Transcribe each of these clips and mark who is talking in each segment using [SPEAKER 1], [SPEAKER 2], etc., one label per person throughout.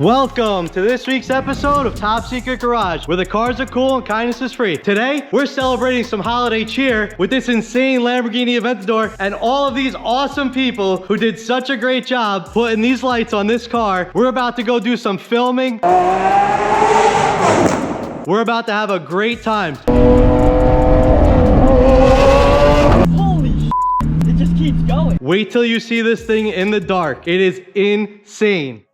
[SPEAKER 1] Welcome to this week's episode of Top Secret Garage, where the cars are cool and kindness is free. Today, we're celebrating some holiday cheer with this insane Lamborghini Aventador and all of these awesome people who did such a great job putting these lights on this car. We're about to go do some filming. We're about to have a great time.
[SPEAKER 2] Holy shit, it just keeps going.
[SPEAKER 1] Wait till you see this thing in the dark. It is insane.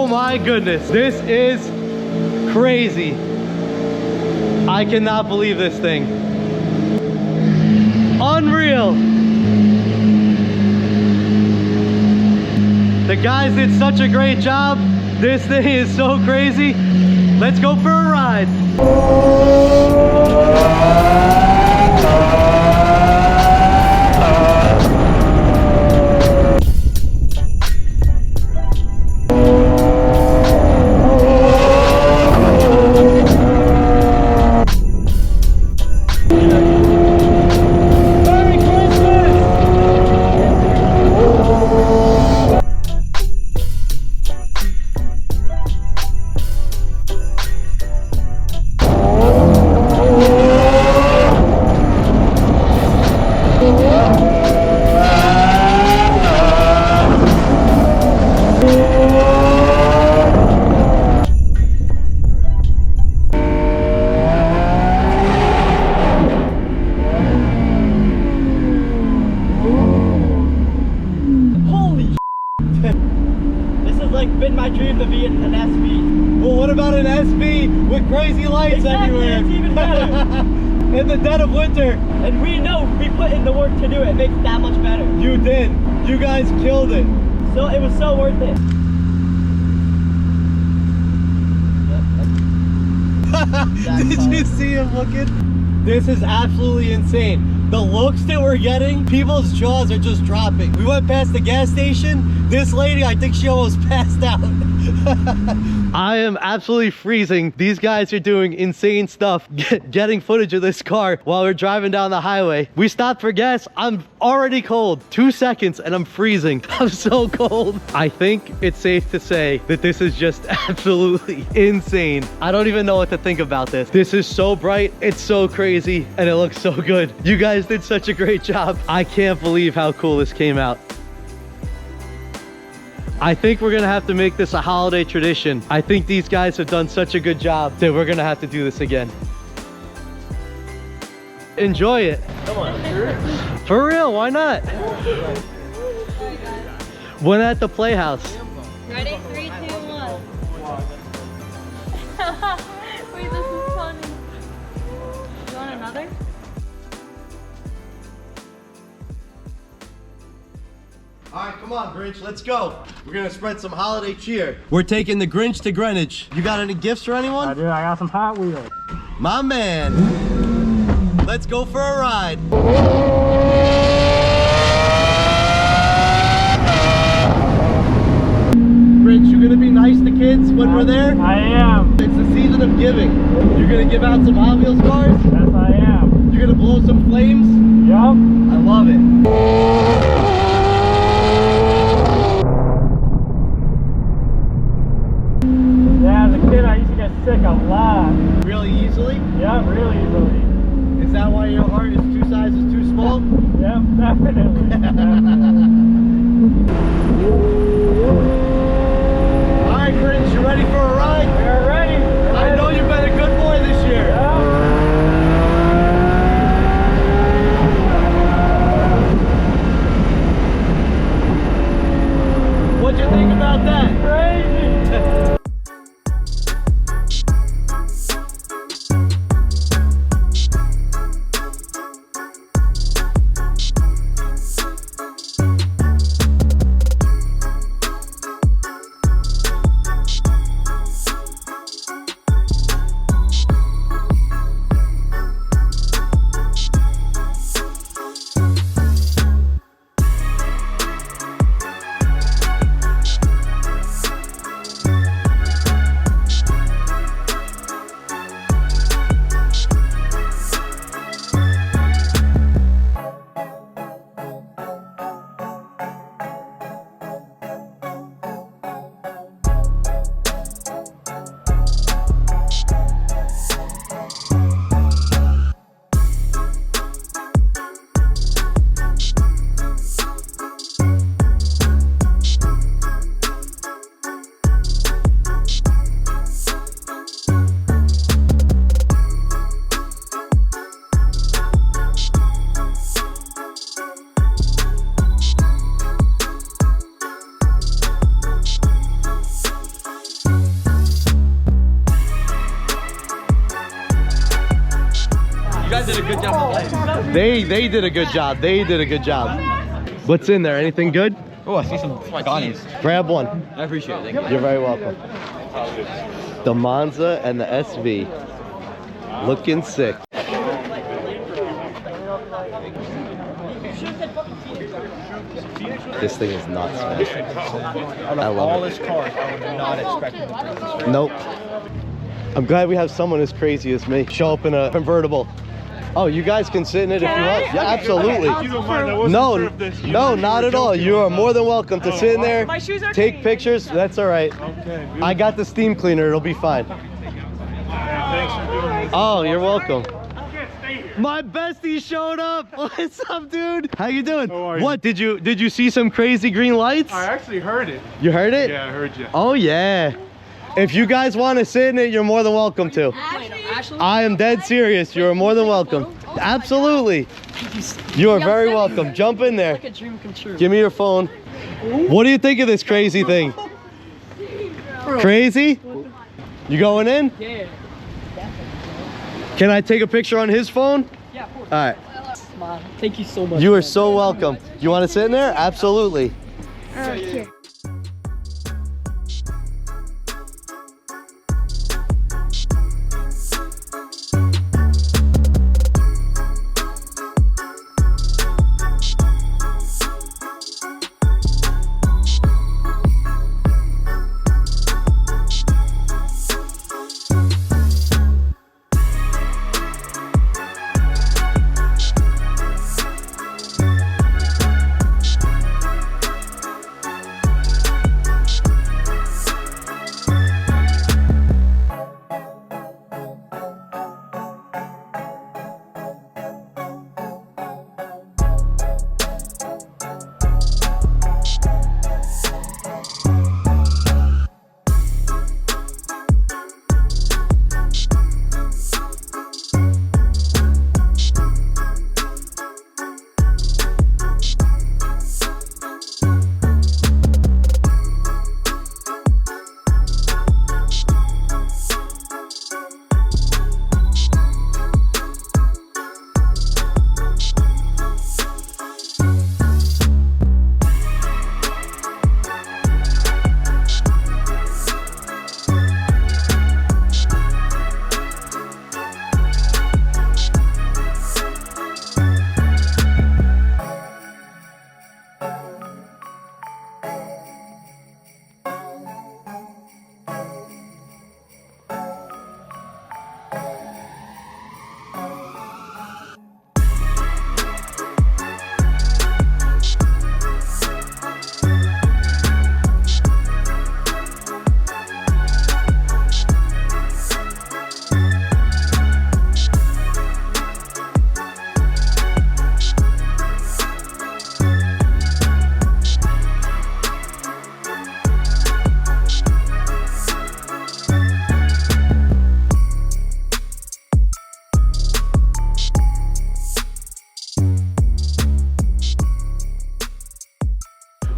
[SPEAKER 1] My goodness, this is crazy. I cannot believe this thing. Unreal. The guys did such a great job. This thing is so crazy. Let's go for a ride.
[SPEAKER 2] Been my dream to be in an SV.
[SPEAKER 1] Well, what about an SV with crazy lights
[SPEAKER 2] exactly,
[SPEAKER 1] everywhere?
[SPEAKER 2] It's even better.
[SPEAKER 1] In the dead of winter.
[SPEAKER 2] And we know we put in the work to do it. It makes it that much better.
[SPEAKER 1] You did. You guys killed it.
[SPEAKER 2] So it was so worth it.
[SPEAKER 1] Did you see him looking? This is absolutely insane. The looks that we're getting, people's jaws are just dropping. We went past the gas station. This lady, I think she almost passed out. I am absolutely freezing. These guys are doing insane stuff, getting footage of this car while we're driving down the highway. We stopped for gas. I'm already cold. 2 seconds and I'm freezing. I'm so cold. I think it's safe to say that this is just absolutely insane. I don't even know what to think about this. This is so bright. It's so crazy and it looks so good. You guys did such a great job. I can't believe how cool this came out. I think we're gonna have to make this a holiday tradition. I think these guys have done such a good job that we're gonna have to do this again. Enjoy it.
[SPEAKER 2] Come on, sure.
[SPEAKER 1] For real, why not? When at the Playhouse.
[SPEAKER 3] Ready? 3, 2, 1. Wait, this is funny. You want another?
[SPEAKER 1] All right, come on, Grinch, let's go. We're gonna spread some holiday cheer. We're taking the Grinch to Greenwich. You got any gifts for anyone?
[SPEAKER 2] I do, I got some Hot Wheels.
[SPEAKER 1] My man. Let's go for a ride. Grinch, you gonna be nice to kids when we're there?
[SPEAKER 2] I am.
[SPEAKER 1] It's the season of giving. You're gonna give out some Hot Wheels cars?
[SPEAKER 2] Yes, I am.
[SPEAKER 1] You're gonna blow some flames?
[SPEAKER 2] Yup.
[SPEAKER 1] I love it.
[SPEAKER 2] Yeah, as a kid, I used to get sick a lot.
[SPEAKER 1] Really easily?
[SPEAKER 2] Yeah, really easily.
[SPEAKER 1] Is that why your heart is 2 sizes too small?
[SPEAKER 2] Yep, definitely.
[SPEAKER 1] All right, Grinch, you ready for a ride?
[SPEAKER 2] We're ready.
[SPEAKER 1] I know you've been a good boy this year. What'd you think about that?
[SPEAKER 2] Crazy.
[SPEAKER 1] They did a good job. They did a good job. What's in there? Anything good?
[SPEAKER 2] Oh, I see some Scotties.
[SPEAKER 1] Grab one.
[SPEAKER 2] I appreciate it. Thank you.
[SPEAKER 1] You're very welcome. The Monza and the SV. Looking sick. This thing is nuts, man. I love
[SPEAKER 2] all
[SPEAKER 1] it.
[SPEAKER 2] his cars, I would not expect him to bring this.
[SPEAKER 1] Nope. I'm glad we have someone as crazy as me show up in a convertible. Oh, you guys can sit in it if you want. Yeah, absolutely.
[SPEAKER 4] You don't mind, I wasn't
[SPEAKER 1] No,
[SPEAKER 4] sure if this- you
[SPEAKER 1] no,
[SPEAKER 4] were
[SPEAKER 1] not at all. You are more than welcome to sit in there,
[SPEAKER 3] My shoes are
[SPEAKER 1] take
[SPEAKER 3] clean.
[SPEAKER 1] pictures. That's all right.
[SPEAKER 4] Okay.
[SPEAKER 1] I got the steam cleaner. It'll be fine.
[SPEAKER 4] Thanks for doing this.
[SPEAKER 1] Oh, you're welcome.
[SPEAKER 4] I can't stay here.
[SPEAKER 1] My bestie showed up. What's up, dude? How you doing?
[SPEAKER 4] How are you?
[SPEAKER 1] What did you see some crazy green lights?
[SPEAKER 4] I actually heard it.
[SPEAKER 1] You heard it?
[SPEAKER 4] Yeah, I heard you.
[SPEAKER 1] Oh yeah. If you guys want to sit in it, you're more than welcome to. I am dead serious. You are more than welcome. Absolutely. You are very welcome. Jump in there.
[SPEAKER 3] Like a dream come true.
[SPEAKER 1] Give me your phone. What do you think of this crazy thing? Crazy? You going in?
[SPEAKER 3] Yeah.
[SPEAKER 1] Can I take a picture on his phone?
[SPEAKER 3] Yeah, of course.
[SPEAKER 1] All right.
[SPEAKER 3] Smile. Thank you so much.
[SPEAKER 1] You are so welcome. You want to sit in there? Absolutely.
[SPEAKER 5] Here.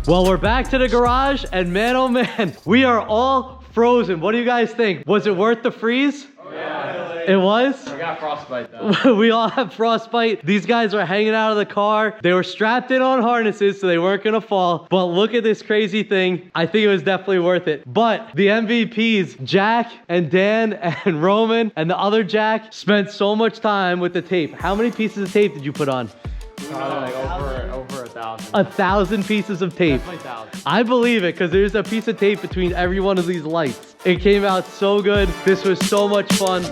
[SPEAKER 1] Well, we're back to the garage, and man, oh man, we are all frozen. What do you guys think? Was it worth the freeze?
[SPEAKER 2] Oh, yeah.
[SPEAKER 1] It was?
[SPEAKER 2] I got frostbite though.
[SPEAKER 1] We all have frostbite. These guys were hanging out of the car. They were strapped in on harnesses, so they weren't gonna fall. But look at this crazy thing. I think it was definitely worth it. But the MVPs, Jack and Dan and Roman and the other Jack, spent so much time with the tape. How many pieces of tape did you put on?
[SPEAKER 2] Probably like over 1,000.
[SPEAKER 1] 1,000 pieces of tape.
[SPEAKER 2] Definitely 1,000.
[SPEAKER 1] I believe it, because there's a piece of tape between every one of these lights. It came out so good. This was so much fun.